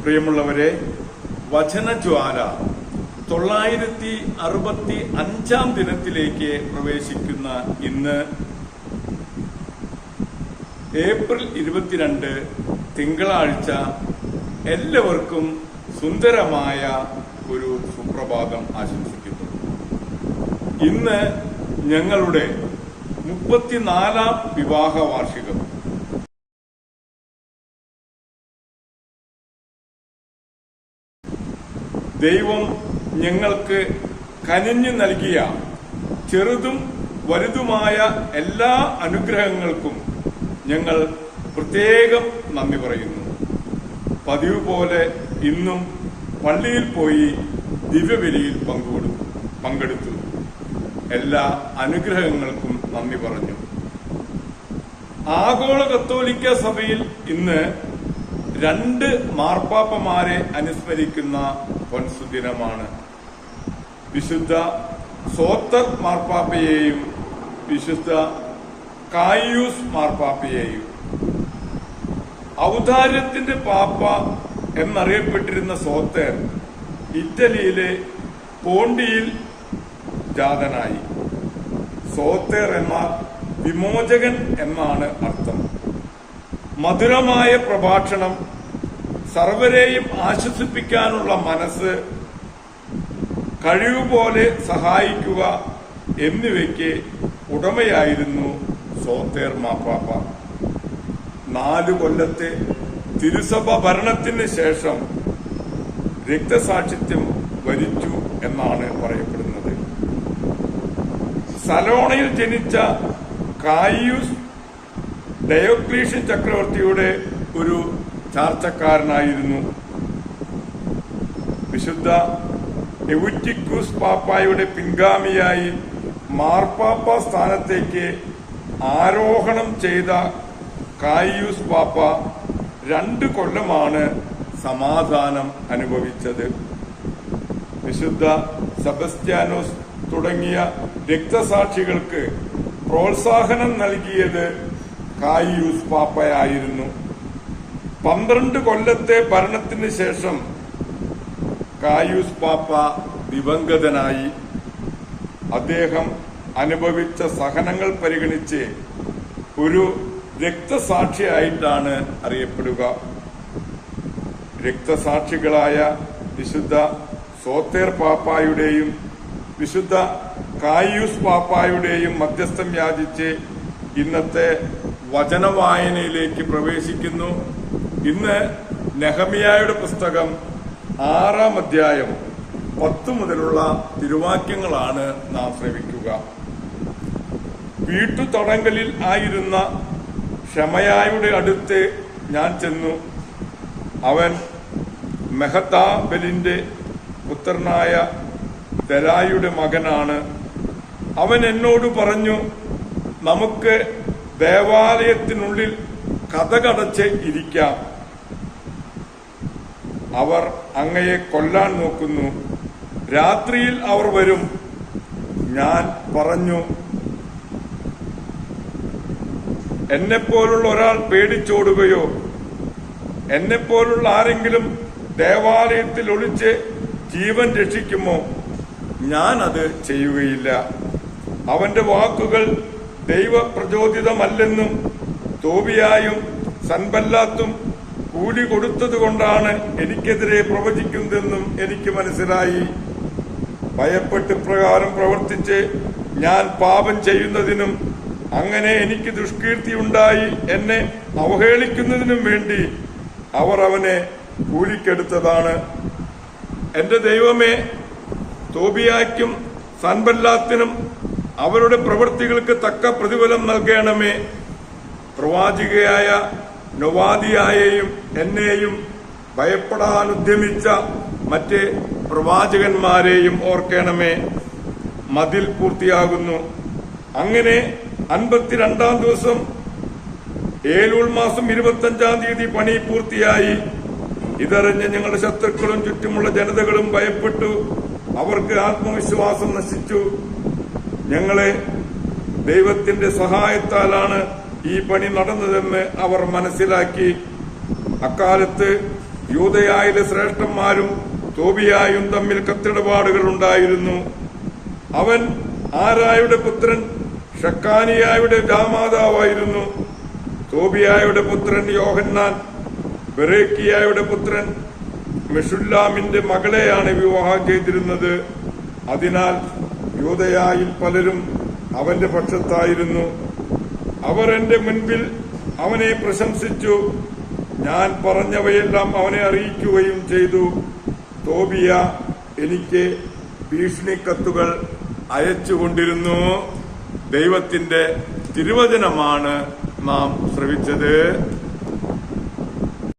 പ്രിയമുള്ളവരെ, വചനജ്വാല 965 ദിനത്തിലേക്ക് പ്രവേശിക്കുന്ന ഇന്ന് ഏപ്രിൽ 22 തിങ്കളാഴ്ച എല്ലാവർക്കും സുന്ദരമായ ഒരു സുപ്രഭാതം ആശംസിക്കുന്നു. ഇന്ന് ഞങ്ങളുടെ 34ാം വിവാഹ വാർഷികം. ദൈവം ഞങ്ങൾക്ക് കനിഞ്ഞു നൽകിയ ചെറുതും വലുതുമായ എല്ലാ അനുഗ്രഹങ്ങൾക്കും ഞങ്ങൾ പ്രത്യേകം നന്ദി പറയുന്നു. പതിവ് പോലെ ഇന്നും പള്ളിയിൽ പോയി ദിവ്യബലിയിൽ പങ്കെടുത്തു. എല്ലാ അനുഗ്രഹങ്ങൾക്കും നന്ദി പറഞ്ഞു. ആഗോള കത്തോലിക്ക സഭയിൽ ഇന്ന് 2 മാർപ്പാപ്പമാരെ അനുസ്മരിക്കുന്ന പൊൻസുദിനമാണ്. വിശുദ്ധ സോത്തർ മാർപ്പാപ്പയെയും വിശുദ്ധ കായിയൂസ് മാർപ്പാപ്പയെയും. ഔദാര്യത്തിന്റെ പാപ്പ എന്നറിയപ്പെട്ടിരുന്ന സോത്തർ ഇറ്റലിയിലെ പോണ്ടിയിൽ ജാതനായി. സോത്തേർ എന്നാൽ വിമോചകൻ എന്നാണ് അർത്ഥം. മധുരമായ പ്രഭാഷണം, സർവരെയും ആശ്വസിപ്പിക്കാനുള്ള മനസ്സ്, കഴിവുപോലെ സഹായിക്കുക എന്നിവയ്ക്ക് ഉടമയായിരുന്നു സോത്തേർ മാർപ്പാപ്പ. 4 കൊല്ലത്തെ തിരുസഭ ഭരണത്തിന് ശേഷം രക്തസാക്ഷിത്വം വരിച്ചു എന്നാണ് പറയപ്പെടുന്നത്. സലോണയിൽ ജനിച്ച കായിയൂസ് ഡയോക്ലീഷ്യൻ ചക്രവർത്തിയുടെ ഒരു ചാർച്ചക്കാരനായിരുന്നു. വിശുദ്ധ എവുറ്റിക്കൂസ് പാപ്പായുടെ പിൻഗാമിയായി മാർപ്പാപ്പ സ്ഥാനത്തേക്ക് ആരോഹണം ചെയ്ത കായിയൂസ് പാപ്പ 2 കൊല്ലമാണ് സമാധാനം അനുഭവിച്ചത്. വിശുദ്ധ സെബസ്ത്യാനോസ് തുടങ്ങിയ രക്തസാക്ഷികൾക്ക് പ്രോത്സാഹനം നൽകിയത് കായിയൂസ് പാപ്പയായിരുന്നു. 12 കൊല്ലത്തെ ഭരണത്തിന് ശേഷം കായിയൂസ് പാപ്പ ദിവംഗതനായി. അദ്ദേഹം അനുഭവിച്ച സഹനങ്ങൾ പരിഗണിച്ച് ഒരു രക്തസാക്ഷിയായിട്ടാണ് അറിയപ്പെടുക. രക്തസാക്ഷികളായ വിശുദ്ധ സോത്തേർ പാപ്പായുടെയും വിശുദ്ധ കായിയൂസ് പാപ്പായുടെയും മധ്യസ്ഥം യാചിച്ച് ഇന്നത്തെ വചനവായനയിലേക്ക് പ്രവേശിക്കുന്നു. ഇന്ന് നെഹമ്യായുടെ പുസ്തകം 6-ാം അധ്യായം 10 മുതലുള്ള തിരുവാക്യങ്ങളാണ് നാം ശ്രവിക്കുക. വീട്ടുതടങ്കലിൽ ആയിരുന്ന ഷമയായുടെ അടുത്ത് ഞാൻ ചെന്നു. അവൻ മെഹതാബലിന്റെ പുത്രനായ തെരായുടെ മകനാണ്. അവൻ എന്നോട് പറഞ്ഞു, നമുക്ക് ദേവാലയത്തിനുള്ളിൽ കതകടച്ച് ഇരിക്കാം. അവർ അങ്ങയെ കൊല്ലാൻ നോക്കുന്നു. രാത്രിയിൽ അവർ വരും. ഞാൻ പറഞ്ഞു, എന്നെപ്പോലുള്ള ഒരാൾ പേടിച്ചോടുകയോ എന്നെപ്പോലുള്ള ആരെങ്കിലും ദേവാലയത്തിൽ ഒളിച്ച് ജീവൻ രക്ഷിക്കുമോ? ഞാൻ അത് ചെയ്യുകയില്ല. അവന്റെ വാക്കുകൾ ദൈവപ്രചോദിതമല്ലെന്നും തോബിയായും സൻബല്ലാത്തും കൂലി കൊടുത്തതുകൊണ്ടാണ് എനിക്കെതിരെ പ്രവചിക്കുന്നതെന്നും എനിക്ക് മനസ്സിലായി. ഭയപ്പെട്ട് പ്രകാരം പ്രവർത്തിച്ച് ഞാൻ പാപം ചെയ്യുന്നതിനും അങ്ങനെ എനിക്ക് ദുഷ്കീർത്തിയുണ്ടായി എന്നെ അവഹേളിക്കുന്നതിനും വേണ്ടി അവർ അവനെ കൂലിക്കെടുത്തതാണ്. എന്റെ ദൈവമേ, തോബിയായ്ക്കും സൻബല്ലാത്തിനും അവരുടെ പ്രവൃത്തികൾക്ക് തക്ക പ്രതിഫലം നൽകണമേ. പ്രവാചികയായ നൊവാദിയായെയും എന്നെയും ഭയപ്പെടാൻ ഉദ്യമിച്ച മറ്റ് പ്രവാചകന്മാരെയും ഓർക്കണമേ. മതിൽ പൂർത്തിയാകുന്നു. അങ്ങനെ 52-ാം ദിവസം ഏലൂൾ മാസം 25-ാം തീയതി പണി പൂർത്തിയായി. ഇതറിഞ്ഞ് ഞങ്ങളുടെ ശത്രുക്കളും ചുറ്റുമുള്ള ജനതകളും ഭയപ്പെട്ടു. അവർക്ക് ആത്മവിശ്വാസം നശിച്ചു. ഞങ്ങളെ ദൈവത്തിന്റെ സഹായത്താലാണ് ഈ പണി നടന്നതെന്ന് അവർ മനസ്സിലാക്കി. അക്കാലത്ത് യൂദയായിലെ ശ്രേഷ്ഠന്മാരും തോബിയായും തമ്മിൽ കത്തിടപാടുകൾ ഉണ്ടായിരുന്നു. അവൻ ആരായുടെ പുത്രൻ ഷക്കാനിയായുടെ ജാമാതാവായിരുന്നു. തോബിയായുടെ പുത്രൻ യോഹന്നാൻ ബെറേക്കിയായുടെ പുത്രൻ മെഷുല്ലാമിന്റെ മകളെയാണ് വിവാഹം ചെയ്തിരുന്നത്. അതിനാൽ യൂദയായിൽ പലരും അവന്റെ പക്ഷത്തായിരുന്നു. അവർ എന്റെ മുൻപിൽ അവനെ പ്രശംസിച്ചു. ഞാൻ പറഞ്ഞവയെല്ലാം അവനെ അറിയിക്കുകയും ചെയ്തു. തോബിയ എനിക്ക് ഭീഷണിക്കത്തുകൾ അയച്ചുകൊണ്ടിരുന്നു. ദൈവത്തിന്റെ തിരുവചനമാണ് നാം ശ്രവിച്ചത്.